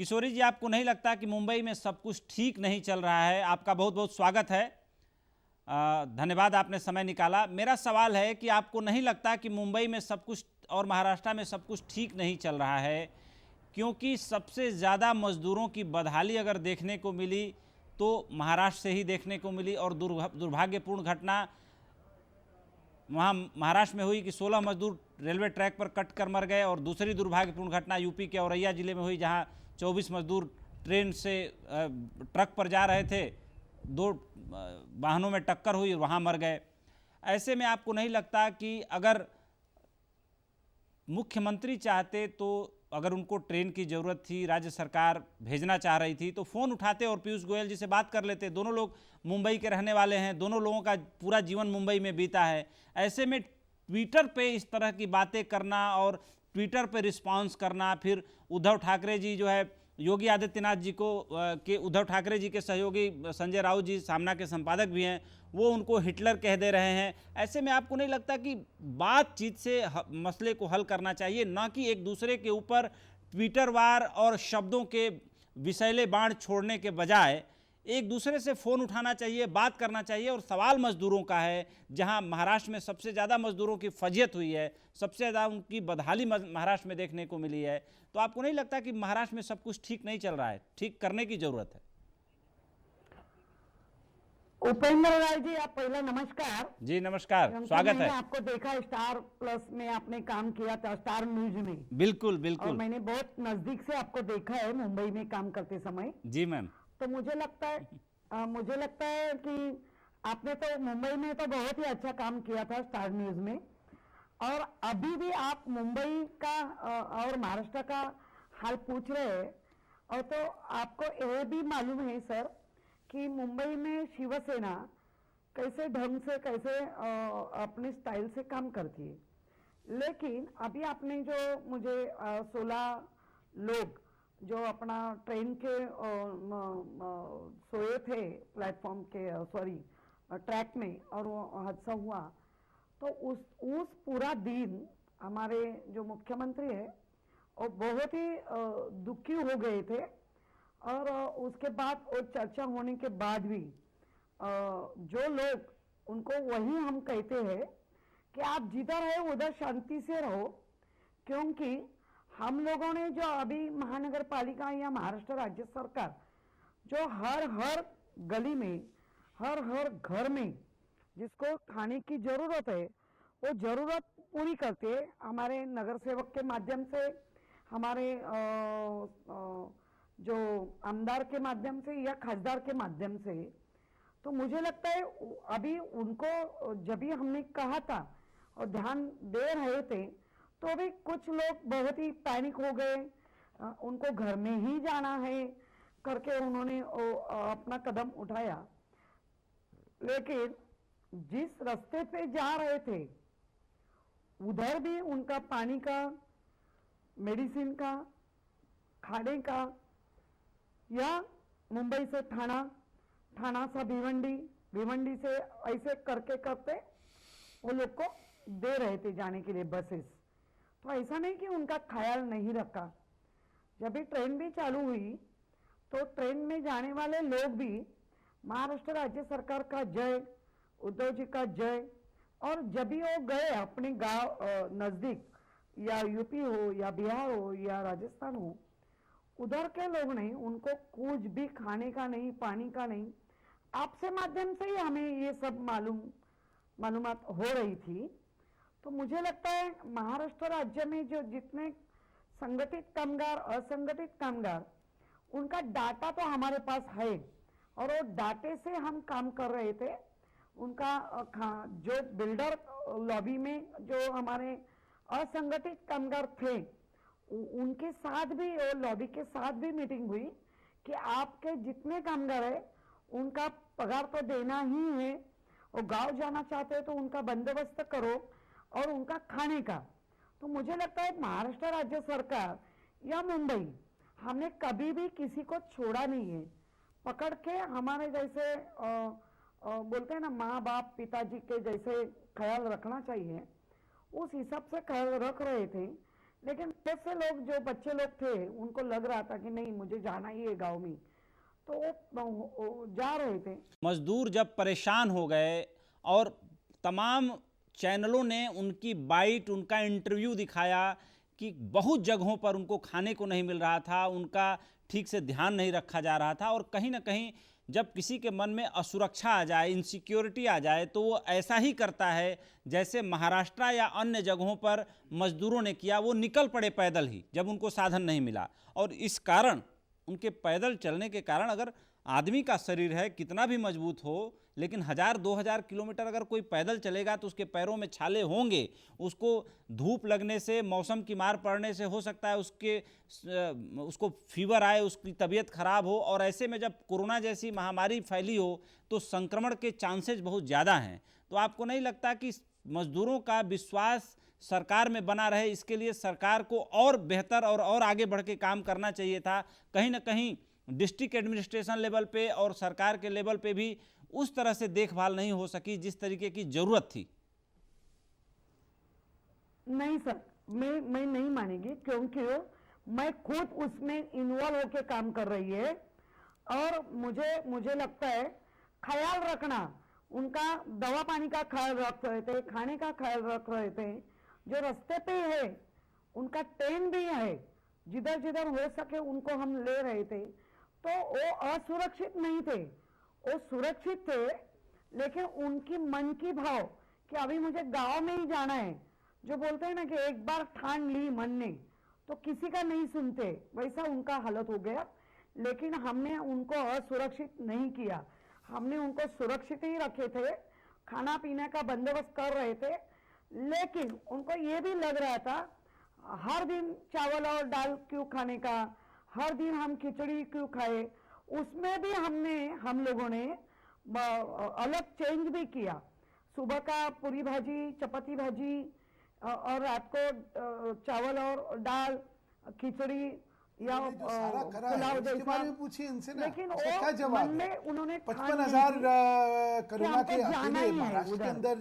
किशोरी जी, आपको नहीं लगता कि मुंबई में सब कुछ ठीक नहीं चल रहा है? आपका बहुत बहुत स्वागत है। धन्यवाद, आपने समय निकाला। मेरा सवाल है कि आपको नहीं लगता कि मुंबई में सब कुछ और महाराष्ट्र में सब कुछ ठीक नहीं चल रहा है? क्योंकि सबसे ज़्यादा मजदूरों की बदहाली अगर देखने को मिली तो महाराष्ट्र से ही देखने को मिली, और दुर्भाग्यपूर्ण घटना वहाँ महाराष्ट्र में हुई कि 16 मजदूर रेलवे ट्रैक पर कट कर मर गए, और दूसरी दुर्भाग्यपूर्ण घटना यूपी के औरैया जिले में हुई, जहाँ 24 मजदूर ट्रेन से ट्रक पर जा रहे थे, दो वाहनों में टक्कर हुई, वहाँ मर गए। ऐसे में आपको नहीं लगता कि अगर मुख्यमंत्री चाहते तो, अगर उनको ट्रेन की ज़रूरत थी, राज्य सरकार भेजना चाह रही थी, तो फ़ोन उठाते और पीयूष गोयल जी से बात कर लेते? दोनों लोग मुंबई के रहने वाले हैं, दोनों लोगों का पूरा जीवन मुंबई में बीता है। ऐसे में ट्विटर पे इस तरह की बातें करना और ट्विटर पे रिस्पांस करना, फिर उद्धव ठाकरे जी जो है योगी आदित्यनाथ जी को के उद्धव ठाकरे जी के सहयोगी संजय राउत जी सामना के संपादक भी हैं, वो उनको हिटलर कह दे रहे हैं। ऐसे में आपको नहीं लगता कि बातचीत से मसले को हल करना चाहिए, ना कि एक दूसरे के ऊपर ट्विटर वार और शब्दों के विषैले बाण छोड़ने के बजाय एक दूसरे से फ़ोन उठाना चाहिए, बात करना चाहिए? और सवाल मजदूरों का है, जहां महाराष्ट्र में सबसे ज़्यादा मजदूरों की फजियत हुई है, सबसे ज़्यादा उनकी बदहाली महाराष्ट्र में देखने को मिली है, तो आपको नहीं लगता कि महाराष्ट्र में सब कुछ ठीक नहीं चल रहा है, ठीक करने की ज़रूरत है? उपेंद्र राय जी, आप पहला नमस्कार जी नमस्कार, स्वागत है। आपको देखा स्टार प्लस में आपने काम किया था, स्टार न्यूज में। बिल्कुल बिल्कुल। और मैंने बहुत नजदीक से आपको देखा है मुंबई में काम करते समय। जी मैम। तो मुझे लगता है कि आपने तो मुंबई में तो बहुत ही अच्छा काम किया था स्टार न्यूज में, और अभी भी आप मुंबई का और महाराष्ट्र का हाल पूछ रहे हैं। और तो आपको यह भी मालूम है सर कि मुंबई में शिवसेना कैसे ढंग से कैसे अपने स्टाइल से काम करती है, लेकिन अभी आपने जो मुझे 16 लोग जो अपना ट्रेन के सोए थे प्लेटफॉर्म के ट्रैक में, और वो हादसा हुआ, तो उस पूरा दिन हमारे जो मुख्यमंत्री है वो बहुत ही दुखी हो गए थे। और उसके बाद और चर्चा होने के बाद भी जो लोग उनको वही हम कहते हैं कि आप जिधर है उधर शांति से रहो, क्योंकि हम लोगों ने जो अभी महानगर पालिका या महाराष्ट्र राज्य सरकार जो हर गली में हर घर में जिसको खाने की जरूरत है वो जरूरत पूरी करते हैं, हमारे नगर सेवक के माध्यम से, हमारे जो आमदार के माध्यम से या खासदार के माध्यम से। तो मुझे लगता है अभी उनको जब भी हमने कहा था और ध्यान दे रहे थे, तो भी कुछ लोग बहुत ही पैनिक हो गए, उनको घर में ही जाना है करके उन्होंने अपना कदम उठाया। लेकिन जिस रास्ते पे जा रहे थे उधर भी उनका पानी का, मेडिसिन का, खाने का, या मुंबई से थाना, थाना से भिवंडी, भिवंडी से ऐसे करके करते वो लोग को दे रहे थे जाने के लिए बसेस। तो ऐसा नहीं कि उनका ख्याल नहीं रखा। जब भी ट्रेन भी चालू हुई तो ट्रेन में जाने वाले लोग भी महाराष्ट्र राज्य सरकार का जय, उद्धव जी का जय। और जब भी वो गए अपने गांव नजदीक, या यूपी हो या बिहार हो या राजस्थान हो, उधर के लोग नहीं, उनको कुछ भी खाने का नहीं, पानी का नहीं। आपसे माध्यम से ही हमें ये सब मालूमात हो रही थी। तो मुझे लगता है महाराष्ट्र राज्य में जो जितने संगठित कामगार, असंगठित कामगार, उनका डाटा तो हमारे पास है, और वो डाटे से हम काम कर रहे थे। उनका जो बिल्डर लॉबी में जो हमारे असंगठित कामगार थे, उनके साथ भी और लॉबी के साथ भी मीटिंग हुई कि आपके जितने कामगार है उनका पगार तो देना ही है, और गांव जाना चाहते हो तो उनका बंदोबस्त करो, और उनका खाने का। तो मुझे लगता है महाराष्ट्र राज्य सरकार या मुंबई, हमने कभी भी किसी को छोड़ा नहीं है। पकड़ के हमारे जैसे बोलते हैं ना, माँ बाप पिताजी के जैसे ख्याल रखना चाहिए, उस हिसाब से ख्याल रख रहे थे लेकिन बहुत से लोग जो बच्चे लोग थे उनको लग रहा था कि नहीं मुझे जाना ही है गांव में, तो वो जा रहे थे। मजदूर जब परेशान हो गए और तमाम चैनलों ने उनकी बाइट, उनका इंटरव्यू दिखाया कि बहुत जगहों पर उनको खाने को नहीं मिल रहा था, उनका ठीक से ध्यान नहीं रखा जा रहा था, और कहीं ना कहीं जब किसी के मन में असुरक्षा आ जाए, इनसिक्योरिटी आ जाए, तो वो ऐसा ही करता है जैसे महाराष्ट्र या अन्य जगहों पर मजदूरों ने किया। वो निकल पड़े पैदल ही जब उनको साधन नहीं मिला, और इस कारण उनके पैदल चलने के कारण, अगर आदमी का शरीर है कितना भी मजबूत हो, लेकिन 1000-2000 किलोमीटर अगर कोई पैदल चलेगा तो उसके पैरों में छाले होंगे, उसको धूप लगने से, मौसम की मार पड़ने से हो सकता है उसको फीवर आए, उसकी तबीयत खराब हो, और ऐसे में जब कोरोना जैसी महामारी फैली हो तो संक्रमण के चांसेस बहुत ज़्यादा हैं। तो आपको नहीं लगता कि मजदूरों का विश्वास सरकार में बना रहे, इसके लिए सरकार को और बेहतर और आगे बढ़ के काम करना चाहिए था? कहीं ना कहीं डिस्ट्रिक्ट एडमिनिस्ट्रेशन लेवल पे और सरकार के लेवल पे भी उस तरह से देखभाल नहीं हो सकी जिस तरीके की जरूरत थी। नहीं सर, मैं नहीं मानेगी, क्योंकि मैं खुद उसमें इन्वॉल्व होके काम कर रही है, और मुझे लगता है ख्याल रखना, उनका दवा पानी का ख्याल रख रहे थे, खाने का ख्याल रख रहे थे। जो रास्ते पे है उनका ट्रेन भी है, जिधर जिधर हो सके उनको हम ले रहे थे, तो वो असुरक्षित नहीं थे, वो सुरक्षित थे। लेकिन उनकी मन की भाव कि अभी मुझे गांव में ही जाना है, जो बोलते हैं ना कि एक बार ठान ली मन ने तो किसी का नहीं सुनते, वैसा उनका हालत हो गया। लेकिन हमने उनको असुरक्षित नहीं किया, हमने उनको सुरक्षित ही रखे थे, खाना पीने का बंदोबस्त कर रहे थे। लेकिन उनको ये भी लग रहा था हर दिन चावल और दाल क्यों खाने का, हर दिन हम खिचड़ी क्यों खाए। उसमें भी हम लोगों ने अलग चेंज भी किया, सुबह का पूरी भाजी, चपाती भाजी, और रात को चावल और दाल, खिचड़ी या पुलाव जैसा। पूछिए इनसे ना, लेकिन क्या वो जवाब मन में उन्होंने 55,000 कोरोना के जाना अकेले ही है महाराष्ट्र के उधर। अंदर